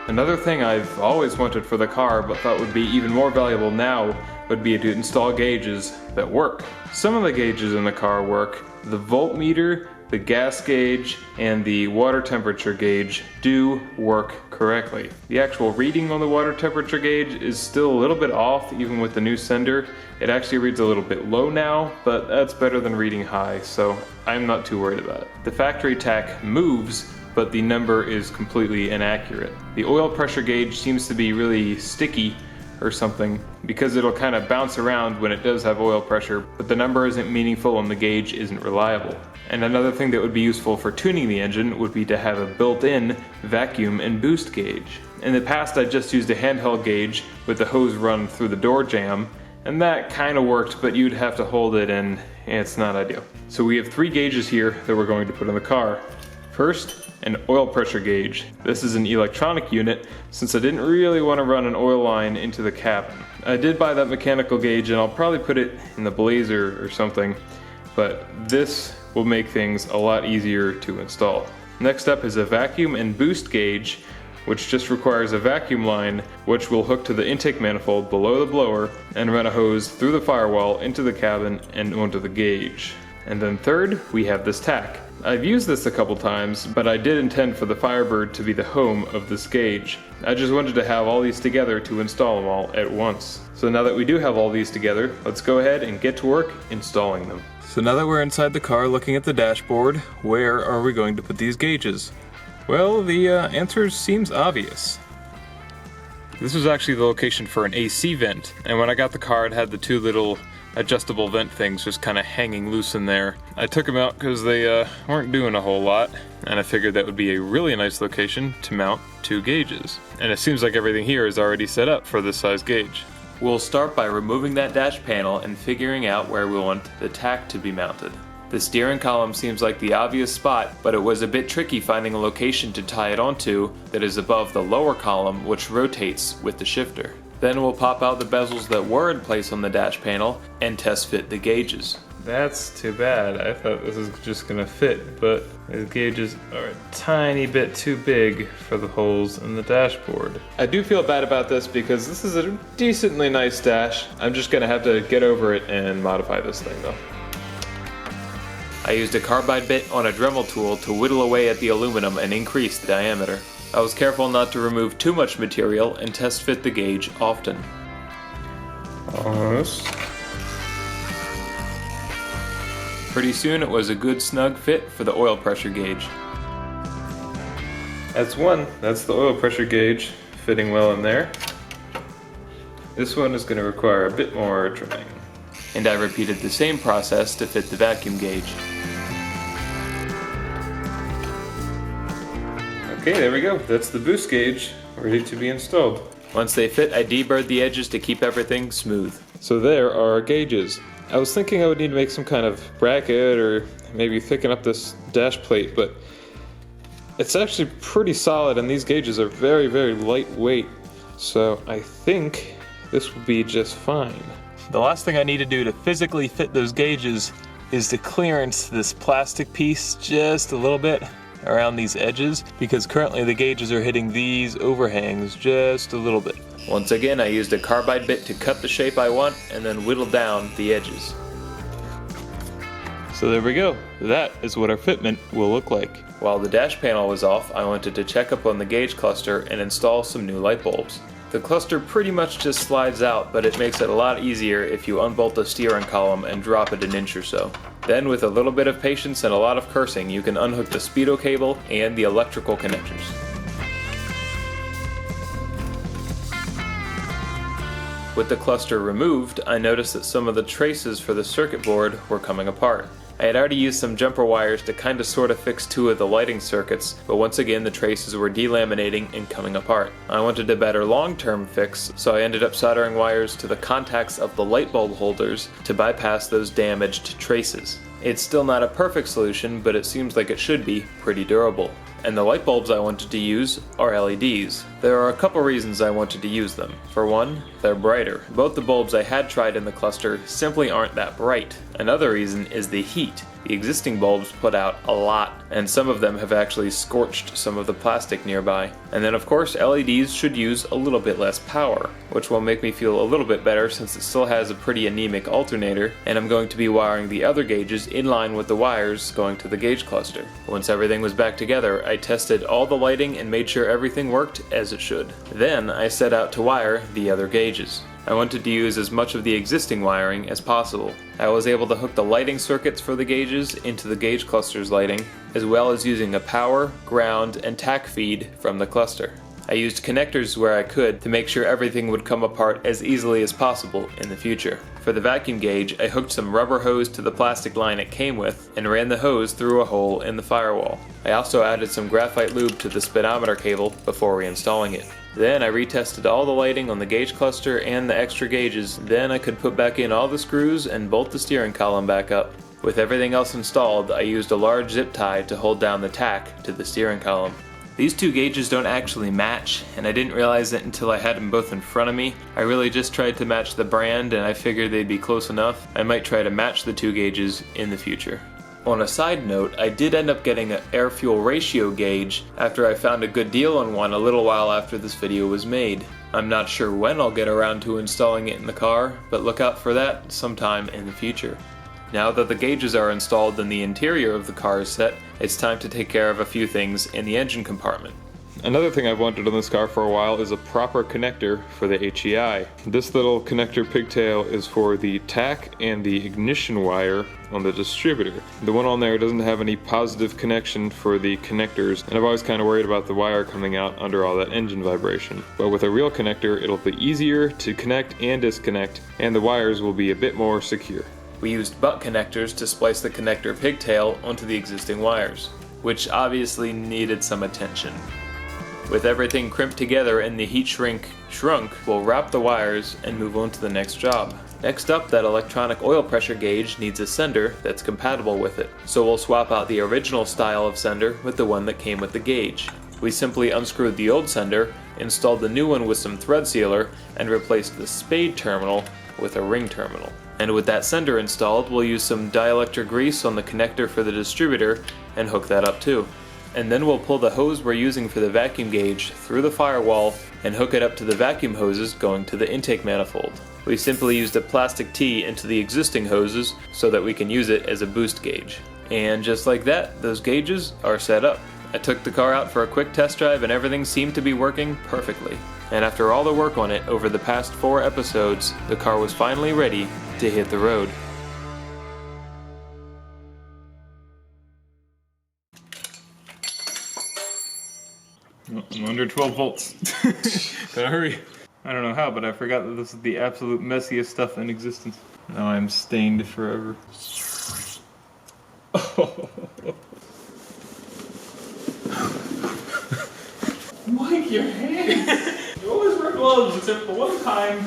Another thing I've always wanted for the car but thought would be even more valuable now would be to install gauges that work. Some of the gauges in the car work. The voltmeter, the gas gauge, and the water temperature gauge do work correctly. The actual reading on the water temperature gauge is still a little bit off even with the new sender. It actually reads a little bit low now, but that's better than reading high, so I'm not too worried about it. The factory Tach moves, but the number is completely inaccurate. The oil pressure gauge seems to be really sticky or something because it'll kind of bounce around when it does have oil pressure, but the number isn't meaningful and the gauge isn't reliable. And another thing that would be useful for tuning the engine would be to have a built-in vacuum and boost gauge. In the past I just used a handheld gauge with the hose run through the door jamb, and that kind of worked, but you'd have to hold it and it's not ideal. So we have 3 gauges here that we're going to put in the car. First, an oil pressure gauge. This is an electronic unit since I didn't really want to run an oil line into the cabin. I did buy that mechanical gauge and I'll probably put it in the Blazer or something, but this will make things a lot easier to install. Next up is a vacuum and boost gauge, which just requires a vacuum line which will hook to the intake manifold below the blower and run a hose through the firewall into the cabin and onto the gauge. And then third, we have this Tach. I've used this a couple times, but I did intend for the Firebird to be the home of this gauge. I just wanted to have all these together to install them all at once. So now that we do have all these together, let's go ahead and get to work installing them. So now that we're inside the car looking at the dashboard, where are we going to put these gauges? Well, the answer seems obvious. This was actually the location for an AC vent, and when I got the car it had the 2 little adjustable vent things just kind of hanging loose in there. I took them out because they weren't doing a whole lot, and I figured that would be a really nice location to mount 2 gauges. And it seems like everything here is already set up for this size gauge. We'll start by removing that dash panel and figuring out where we want the Tach to be mounted. The steering column seems like the obvious spot, but it was a bit tricky finding a location to tie it onto that is above the lower column, which rotates with the shifter. Then we'll pop out the bezels that were in place on the dash panel and test fit the gauges. That's too bad. I thought this was just gonna fit, but the gauges are a tiny bit too big for the holes in the dashboard. I do feel bad about this because this is a decently nice dash. I'm just gonna have to get over it and modify this thing though. I used a carbide bit on a Dremel tool to whittle away at the aluminum and increase the diameter. I was careful not to remove too much material and test fit the gauge often. Almost. Pretty soon it was a good snug fit for the oil pressure gauge. That's one. That's the oil pressure gauge fitting well in there. This one is going to require a bit more trimming. And I repeated the same process to fit the vacuum gauge. Okay, there we go. That's the boost gauge ready to be installed. Once they fit, I deburred the edges to keep everything smooth. So there are our gauges. I was thinking I would need to make some kind of bracket or maybe thicken up this dash plate, but it's actually pretty solid and these gauges are very, very lightweight. So I think this will be just fine. The last thing I need to do to physically fit those gauges is to clearance this plastic piece just a little bit around these edges, because currently the gauges are hitting these overhangs just a little bit. Once again, I used a carbide bit to cut the shape I want and then whittle down the edges. So there we go. That is what our fitment will look like. While the dash panel was off, I wanted to check up on the gauge cluster and install some new light bulbs. The cluster pretty much just slides out, but it makes it a lot easier if you unbolt the steering column and drop it an inch or so. Then with a little bit of patience and a lot of cursing, you can unhook the speedo cable and the electrical connectors. With the cluster removed, I noticed that some of the traces for the circuit board were coming apart. I had already used some jumper wires to kind of sort of fix 2 of the lighting circuits, but once again the traces were delaminating and coming apart. I wanted a better long-term fix, so I ended up soldering wires to the contacts of the light bulb holders to bypass those damaged traces. It's still not a perfect solution, but it seems like it should be pretty durable. And the light bulbs I wanted to use are LEDs. There are a couple reasons I wanted to use them. For one, they're brighter. Both the bulbs I had tried in the cluster simply aren't that bright. Another reason is the heat. The existing bulbs put out a lot, and some of them have actually scorched some of the plastic nearby. And then of course LEDs should use a little bit less power, which will make me feel a little bit better since it still has a pretty anemic alternator, and I'm going to be wiring the other gauges in line with the wires going to the gauge cluster. Once everything was back together, I tested all the lighting and made sure everything worked as it should. Then I set out to wire the other gauges. I wanted to use as much of the existing wiring as possible. I was able to hook the lighting circuits for the gauges into the gauge cluster's lighting, as well as using a power, ground, and Tach feed from the cluster. I used connectors where I could to make sure everything would come apart as easily as possible in the future. For the vacuum gauge, I hooked some rubber hose to the plastic line it came with and ran the hose through a hole in the firewall. I also added some graphite lube to the speedometer cable before reinstalling it. Then I retested all the lighting on the gauge cluster and the extra gauges. Then I could put back in all the screws and bolt the steering column back up. With everything else installed, I used a large zip tie to hold down the Tach to the steering column. These two gauges don't actually match, and I didn't realize it until I had them both in front of me. I really just tried to match the brand, and I figured they'd be close enough. I might try to match the two gauges in the future. On a side note, I did end up getting an air-fuel ratio gauge after I found a good deal on one a little while after this video was made. I'm not sure when I'll get around to installing it in the car, but look out for that sometime in the future. Now that the gauges are installed and the interior of the car is set, it's time to take care of a few things in the engine compartment. Another thing I've wanted on this car for a while is a proper connector for the HEI. This little connector pigtail is for the Tach and the ignition wire on the distributor. The one on there doesn't have any positive connection for the connectors, and I've always kind of worried about the wire coming out under all that engine vibration. But with a real connector, it'll be easier to connect and disconnect, and the wires will be a bit more secure. We used butt connectors to splice the connector pigtail onto the existing wires, which obviously needed some attention. With everything crimped together and the heat shrink shrunk, we'll wrap the wires and move on to the next job. Next up, that electronic oil pressure gauge needs a sender that's compatible with it, so we'll swap out the original style of sender with the one that came with the gauge. We simply unscrewed the old sender, installed the new one with some thread sealer, and replaced the spade terminal with a ring terminal. And with that sender installed, we'll use some dielectric grease on the connector for the distributor and hook that up too. And then we'll pull the hose we're using for the vacuum gauge through the firewall and hook it up to the vacuum hoses going to the intake manifold. We simply used a plastic tee into the existing hoses so that we can use it as a boost gauge. And just like that, those gauges are set up. I took the car out for a quick test drive and everything seemed to be working perfectly. And after all the work on it over the past 4 episodes, the car was finally ready to hit the road. I'm under 12 volts. Gotta hurry. I don't know how, but I forgot that this is the absolute messiest stuff in existence. Now I'm stained forever. Wipe your hands! You always wear gloves except for one time.